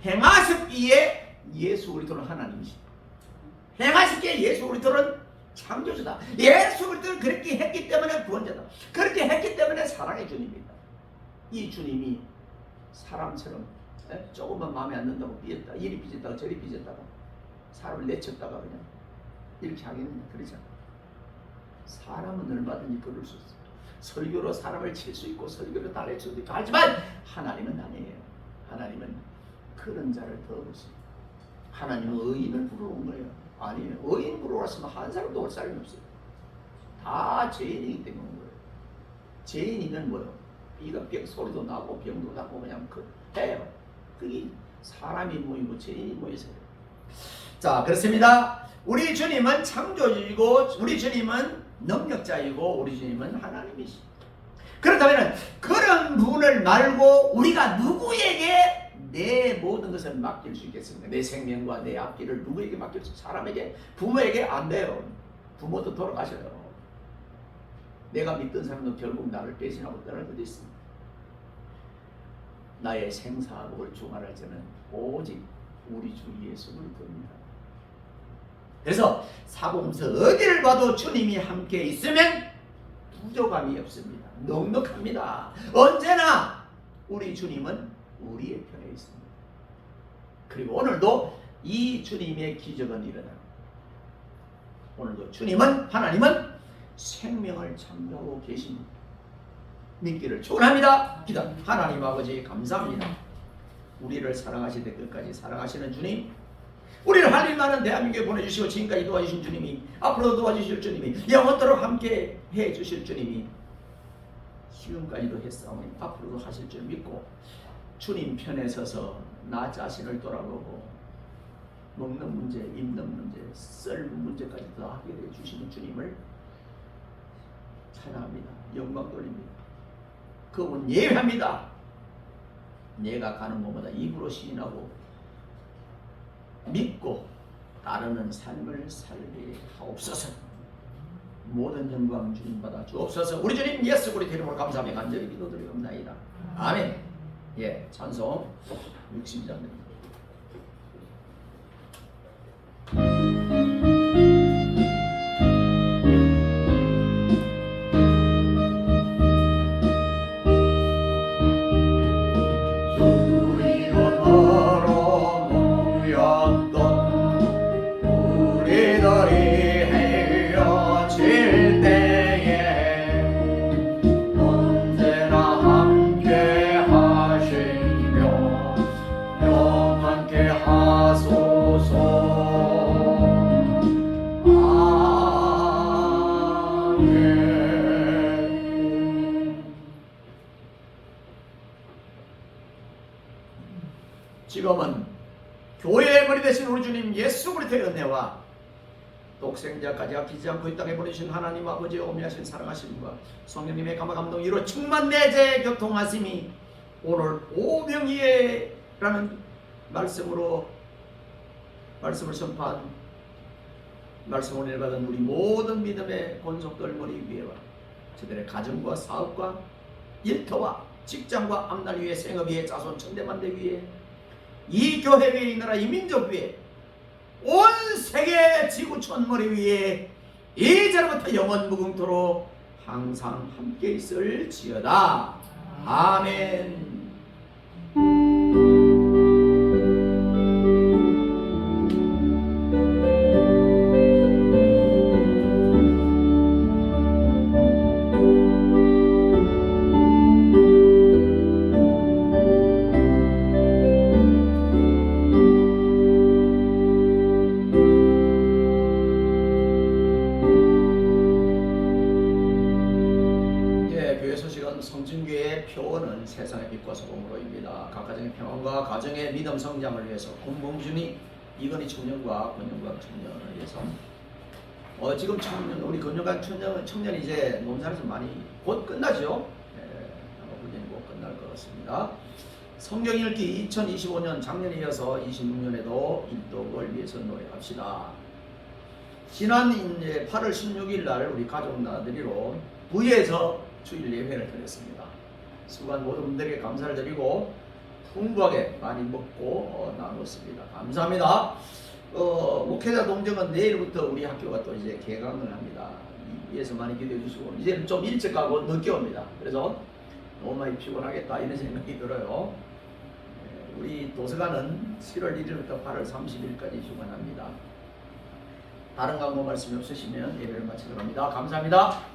행하셨기에 예수 그리스도는 하나님이십니다. 행하셨기에 예수 그리스도는 창조주다. 예수 그리스도는 그렇게 했기 때문에 구원자다. 그렇게 했기 때문에 사랑의 주님입니다. 이 주님이 사람처럼 조금만 마음에 안 든다고 삐졌다, 이리 삐졌다가 저리 삐졌다가 사람을 내쳤다가 그냥 이렇게 하겠느냐, 그러잖아. 사람은 얼마든지 그럴 수 있어. 설교로 사람을 칠 수 있고 설교로 달랠 수도 있고 하지만 하나님은 아니에요. 하나님은 그런 자를 더 보십니다. 하나님은 의인을 부르러 온 거예요. 아니에요. 의인 부르러 왔으면 한 사람도 올 사람이 없어요. 다 죄인이기 때문에 온 거예요. 죄인이면 뭐요? 이가 병 소리도 나고 병도 나고 그냥 해요. 그게 사람이 모이고 죄인이 모여서요. 자, 그렇습니다. 우리 주님은 창조주이고 우리 주님은 능력자이고 우리 주님은 하나님이십니다. 그렇다면 그런 분을 말고 우리가 누구에게 내 모든 것을 맡길 수 있겠습니까? 내 생명과 내 앞길을 누구에게 맡길 수 있어요? 사람에게, 부모에게 안 돼요. 부모도 돌아가셔요. 내가 믿던 사람도 결국 나를 배신하고 떠날 수도 있습니다. 나의 생사복을 중환할 자는 오직 우리 주 예수 그리스도입니다. 그래서 사복음서 어디를 봐도 주님이 함께 있으면 부족함이 없습니다. 넉넉합니다. 언제나 우리 주님은 우리의 편에 있습니다. 그리고 오늘도 이 주님의 기적은 일어납니다. 오늘도 주님은, 하나님은 생명을 창조하고 계십니다. 믿기를 축원합니다. 기도. 하나님 아버지 감사합니다. 우리를 사랑하시되 끝까지 사랑하시는 주님, 우리를 할 일 많은 대한민국에 보내주시고 지금까지 도와주신 주님이, 앞으로도 도와주실 주님이, 영원토록 함께 해주실 주님이 지금까지도 했사오니 앞으로도 하실 줄 믿고 주님 편에 서서 나 자신을 돌아보고 먹는 문제, 입는 문제, 썰는 문제까지 다 하게 해주시는 주님을 찬양합니다. 영광 돌립니다. 그분 예배합니다. 내가 가는 곳마다 입으로 시인하고 믿고 따르는 삶을 살게 하옵소서. 모든 영광 주님 받아 주옵소서. 우리 주님 예수 그리스도 이름으로 감사하며 간절히 기도드리옵나이다. 아멘. 예, 찬송 60장입니다. 지금은 교회의 머리 되신 우리 주님 예수 그리스도의 은혜와 독생자까지 아끼지 않고 이 땅에 보내신 하나님 아버지의 오묘하신 사랑하심과 성령님의 감화 감동 이로 충만 내재 교통하심이 오늘 오병이에라는 말씀으로 말씀을 선포한 말씀을 일받은 우리 모든 믿음의 권속들 머리 위에와 저들의 가정과 사업과 일터와 직장과 앞날 위에 생업 위에 자손 천대만대 위에 이 교회 위에 이 나라 이 민족 위에 온 세계 지구 천머리 위에 이제부터 영원 무궁토록 항상 함께 있을지어다. 아멘. 성진교회의 표어는 세상의 빛과 소금으로입니다. 각 가정의 평안과 가정의 믿음 성장을 위해서 공봉주니 이건희 청년과 권영광 청년을 위해서 지금 우리 권영광 청년이 이제 논산에서 많이 곧 끝나죠. 아마 훈련이 곧 끝날 것 같습니다. 성경 읽기 2025년 작년에 이어서 26년에도 일독을 위해서 노력합시다. 지난 이제 8월 16일 날 우리 가족 나들이로 부에서 주일 예배를 드렸습니다. 수고한 모든 분들에게 감사를 드리고 풍부하게 많이 먹고 나눴습니다. 감사합니다. 목회자 동정은 내일부터 우리 학교가 또 이제 개강을 합니다. 위에서 많이 기대해 주시고 이제는 좀 일찍 가고 늦게 옵니다. 그래서 너무 많이 피곤하겠다 이런 생각이 들어요. 우리 도서관은 7월 1일부터 8월 30일까지 휴관합니다. 다른 광고 말씀이 없으시면 예배를 마치도록 합니다. 감사합니다.